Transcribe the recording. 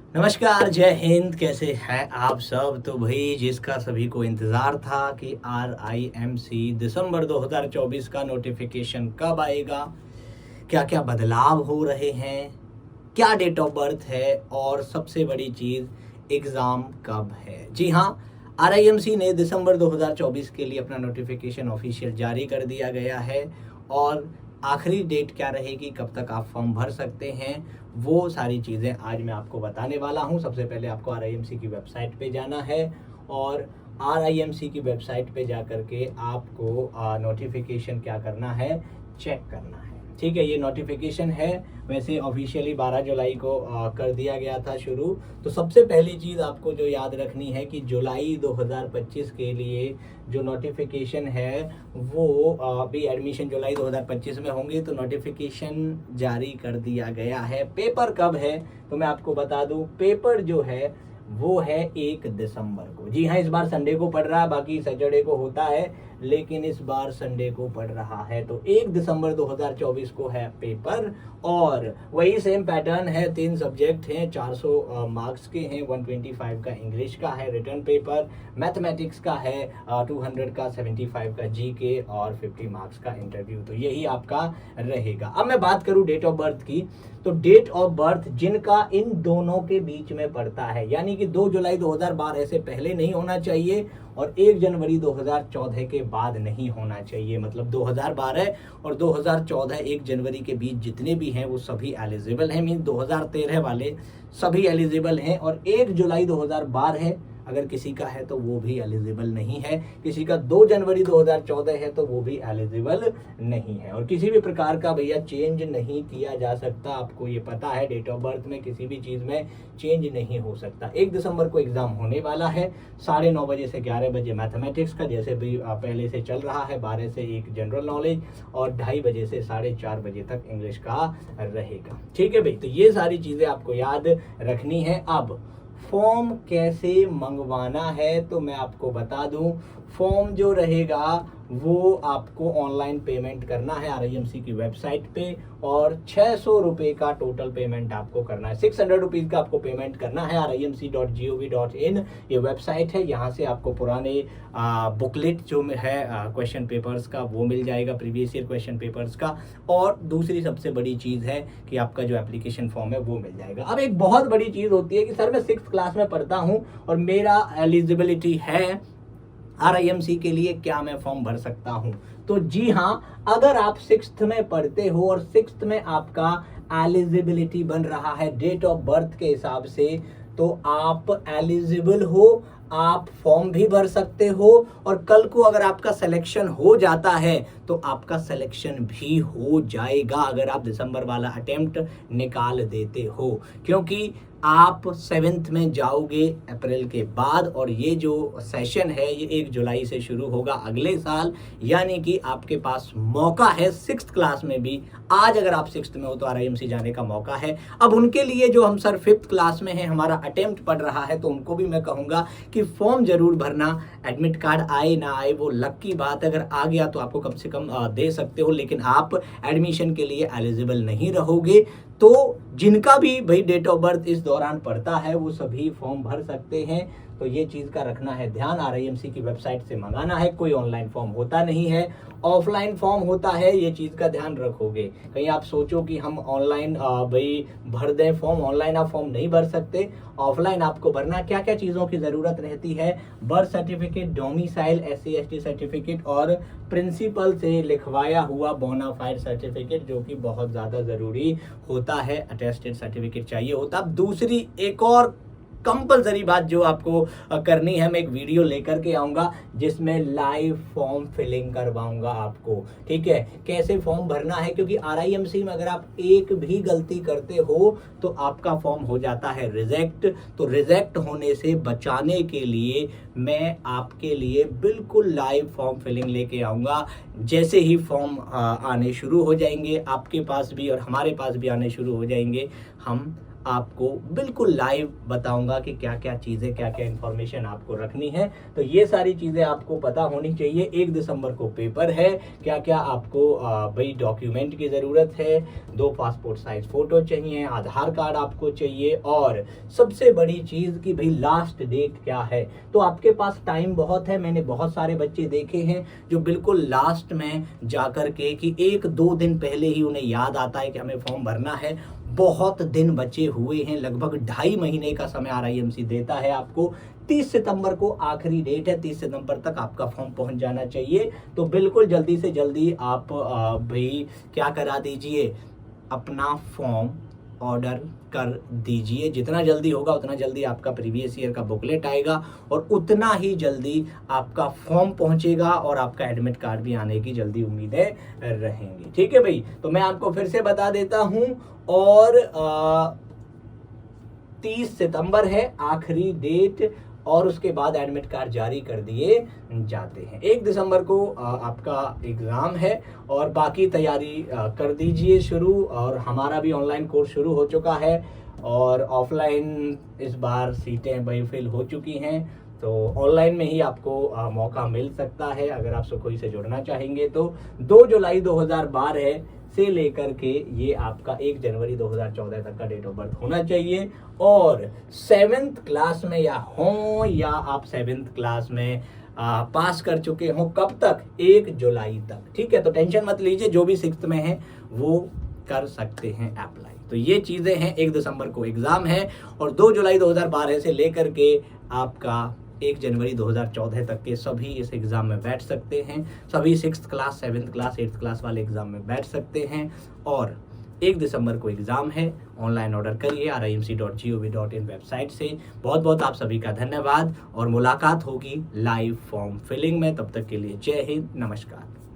नमस्कार, जय हिंद। कैसे हैं आप सब? तो भाई जिसका सभी को इंतज़ार था कि RIMC दिसंबर 2024 का नोटिफिकेशन कब आएगा, क्या क्या बदलाव हो रहे हैं, क्या डेट ऑफ बर्थ है और सबसे बड़ी चीज़ एग्ज़ाम कब है। जी हाँ, RIMC ने दिसंबर 2024 के लिए अपना नोटिफिकेशन ऑफिशियल जारी कर दिया गया है और आखिरी डेट क्या रहेगी, कब तक आप फॉर्म भर सकते हैं, वो सारी चीज़ें आज मैं आपको बताने वाला हूँ। सबसे पहले आपको RIMC की वेबसाइट पे जाना है और RIMC की वेबसाइट पे जा कर के आपको नोटिफिकेशन क्या करना है, चेक करना है। ठीक है, ये नोटिफिकेशन है, वैसे ऑफिशियली 12 जुलाई को कर दिया गया था शुरू। तो सबसे पहली चीज़ आपको जो याद रखनी है कि जुलाई 2025 के लिए जो नोटिफिकेशन है वो अभी एडमिशन जुलाई 2025 में होंगे, तो नोटिफिकेशन जारी कर दिया गया है। पेपर कब है तो मैं आपको बता दूं, पेपर जो है वो है 1 दिसंबर को। जी हाँ, इस बार संडे को पड़ रहा है, बाकी सैटरडे को होता है, लेकिन इस बार संडे को पड़ रहा है। तो 1 दिसंबर 2024 को है पेपर और वही सेम पैटर्न है। 3 सब्जेक्ट हैं, 400 मार्क्स के हैं। 125 का इंग्लिश का है रिटर्न पेपर, मैथमेटिक्स का है 200 का, 75 का GK और 50 मार्क्स का इंटरव्यू। तो यही आपका रहेगा। अब मैं बात करूं डेट ऑफ बर्थ की, तो डेट ऑफ बर्थ जिनका इन दोनों के बीच में पड़ता है, यानी कि 2 जुलाई 2012 से पहले नहीं होना चाहिए और 1 जनवरी 2014 के बाद नहीं होना चाहिए। मतलब 2012 और 2014 1 जनवरी के बीच जितने भी हैं वो सभी एलिजिबल हैं। मीन 2013 वाले सभी एलिजिबल हैं और 1 जुलाई 2012 अगर किसी का है तो वो भी एलिजिबल नहीं है। किसी का 2 जनवरी 2014 है तो वो भी एलिजिबल नहीं है। और किसी भी प्रकार का भैया चेंज नहीं किया जा सकता, आपको ये पता है। डेट ऑफ बर्थ में किसी भी चीज़ में चेंज नहीं हो सकता। 1 दिसंबर को एग्ज़ाम होने वाला है, 9:30 बजे से 11 बजे मैथमेटिक्स का, जैसे भी पहले से चल रहा है। 12 से 1 जनरल नॉलेज और 2:30 बजे से 4:30 बजे तक इंग्लिश का रहेगा। ठीक है भाई, तो ये सारी चीज़ें आपको याद रखनी है। अब फॉर्म कैसे मंगवाना है तो मैं आपको बता दूं, फॉर्म जो रहेगा वो आपको ऑनलाइन पेमेंट करना है RIMC की वेबसाइट पे और 600 रुपये का टोटल पेमेंट आपको करना है। 600 रुपीज़ का आपको पेमेंट करना है। RIMC.gov.in ये वेबसाइट है, यहाँ से आपको पुराने बुकलेट जो है क्वेश्चन पेपर्स का वो मिल जाएगा, प्रीवियस ईयर क्वेश्चन पेपर्स का। और दूसरी सबसे बड़ी चीज़ है कि आपका जो एप्लीकेशन फॉर्म है वो मिल जाएगा। अब एक बहुत बड़ी चीज़ होती है कि सर मैं 6th क्लास में पढ़ता हूँ और मेरा एलिजिबिलिटी है RIMC के लिए, क्या मैं फॉर्म भर सकता हूं? तो जी हाँ, अगर आप 6th में पढ़ते हो और 6th में आपका एलिजिबिलिटी बन रहा है डेट ऑफ बर्थ के हिसाब से, तो आप एलिजिबल हो, आप फॉर्म भी भर सकते हो और कल को अगर आपका सिलेक्शन हो जाता है तो आपका सिलेक्शन भी हो जाएगा अगर आप दिसंबर वाला अटेम्प्ट निकाल देते हो। क्योंकि आप 7th में जाओगे अप्रैल के बाद और ये जो सेशन है ये 1 जुलाई से शुरू होगा अगले साल, यानी कि आपके पास मौका है 6th क्लास में भी। आज अगर आप 6th में हो तो RIMC जाने का मौका है। अब उनके लिए जो हम सर 5th क्लास में हैं, हमारा अटेम्प्ट पड़ रहा है, तो उनको भी मैं कहूँगा कि फॉर्म जरूर भरना। एडमिट कार्ड आए ना आए वो लक की बात है, अगर आ गया तो आपको कम से कम दे सकते हो, लेकिन आप एडमिशन के लिए एलिजिबल नहीं रहोगे। तो जिनका भी भाई डेट ऑफ बर्थ इस दौरान पड़ता है वो सभी फॉर्म भर सकते हैं। तो ये चीज़ का रखना है ध्यान, RIMC की वेबसाइट से मंगाना है। कोई ऑनलाइन फॉर्म होता नहीं है, ऑफलाइन फॉर्म होता है, ये चीज़ का ध्यान रखोगे। कहीं आप सोचो कि हम ऑनलाइन भाई भर दें फॉर्म, ऑनलाइन आप फॉर्म नहीं भर सकते, ऑफलाइन आपको भरना। क्या क्या चीज़ों की ज़रूरत रहती है? Birth certificate, domicile, SC ST certificate और प्रिंसिपल से लिखवाया हुआ बोनाफाइड सर्टिफिकेट, जो कि बहुत ज़्यादा ज़रूरी होता है। अटेस्टेड सर्टिफिकेट चाहिए होता। अब दूसरी एक और कंपलसरी बात जो आपको करनी है, मैं एक वीडियो लेकर के आऊँगा जिसमें लाइव फॉर्म फिलिंग करवाऊँगा आपको। ठीक है, कैसे फॉर्म भरना है, क्योंकि RIMC में अगर आप एक भी गलती करते हो तो आपका फॉर्म हो जाता है रिजेक्ट। तो रिजेक्ट होने से बचाने के लिए मैं आपके लिए बिल्कुल लाइव फॉर्म फिलिंग लेके आऊँगा। जैसे ही फॉर्म आने शुरू हो जाएंगे आपके पास भी और हमारे पास भी आने शुरू हो जाएंगे, हम आपको बिल्कुल लाइव बताऊंगा कि क्या क्या चीज़ें, क्या क्या इन्फॉर्मेशन आपको रखनी है। तो ये सारी चीज़ें आपको पता होनी चाहिए। 1 दिसंबर को पेपर है, क्या क्या आपको भाई डॉक्यूमेंट की ज़रूरत है, 2 पासपोर्ट साइज फ़ोटो चाहिए, आधार कार्ड आपको चाहिए, और सबसे बड़ी चीज़ कि भाई लास्ट डेट क्या है। तो आपके पास टाइम बहुत है। मैंने बहुत सारे बच्चे देखे हैं जो बिल्कुल लास्ट में जाकर के कि 1-2 दिन पहले ही उन्हें याद आता है कि हमें फॉर्म भरना है। बहुत दिन बचे हुए हैं, लगभग 2.5 महीने का समय RIMC देता है आपको। 30 सितंबर को आखिरी डेट है, 30 सितंबर तक आपका फॉर्म पहुंच जाना चाहिए। तो बिल्कुल जल्दी से जल्दी आप भाई क्या करा दीजिए, अपना फॉर्म ऑर्डर कर दीजिए। जितना जल्दी होगा उतना जल्दी आपका प्रीवियस ईयर का बुकलेट आएगा और उतना ही जल्दी आपका फॉर्म पहुंचेगा और आपका एडमिट कार्ड भी आने की जल्दी उम्मीदें रहेंगी। ठीक है भाई, तो मैं आपको फिर से बता देता हूं। और 30 सितंबर है आखिरी डेट और उसके बाद एडमिट कार्ड जारी कर दिए जाते हैं। 1 दिसंबर को आपका एग्ज़ाम है और बाकी तैयारी कर दीजिए शुरू। और हमारा भी ऑनलाइन कोर्स शुरू हो चुका है और ऑफलाइन इस बार सीटें भाई फिल हो चुकी हैं। तो ऑनलाइन में ही आपको मौका मिल सकता है अगर आप सुखोई से जुड़ना चाहेंगे तो। 2 जुलाई 2012 से लेकर के ये आपका 1 जनवरी 2014 तक का डेट ऑफ बर्थ होना चाहिए। और 7th क्लास में या हो या आप 7th क्लास में पास कर चुके हो, कब तक? 1 जुलाई तक। ठीक है, तो टेंशन मत लीजिए, जो भी 6th में है वो कर सकते हैं अप्लाई। तो ये चीज़ें हैं। 1 दिसंबर को एग्ज़ाम है और 2 जुलाई 2012 से लेकर के आपका 1 जनवरी 2014 तक के सभी इस एग्ज़ाम में बैठ सकते हैं। सभी 6th class, 7th class, 8th class वाले एग्ज़ाम में बैठ सकते हैं। और 1 दिसंबर को एग्ज़ाम है। ऑनलाइन ऑर्डर करिए RIMC.gov.in वेबसाइट से। बहुत बहुत आप सभी का धन्यवाद और मुलाकात होगी लाइव फॉर्म फिलिंग में। तब तक के लिए जय हिंद, नमस्कार।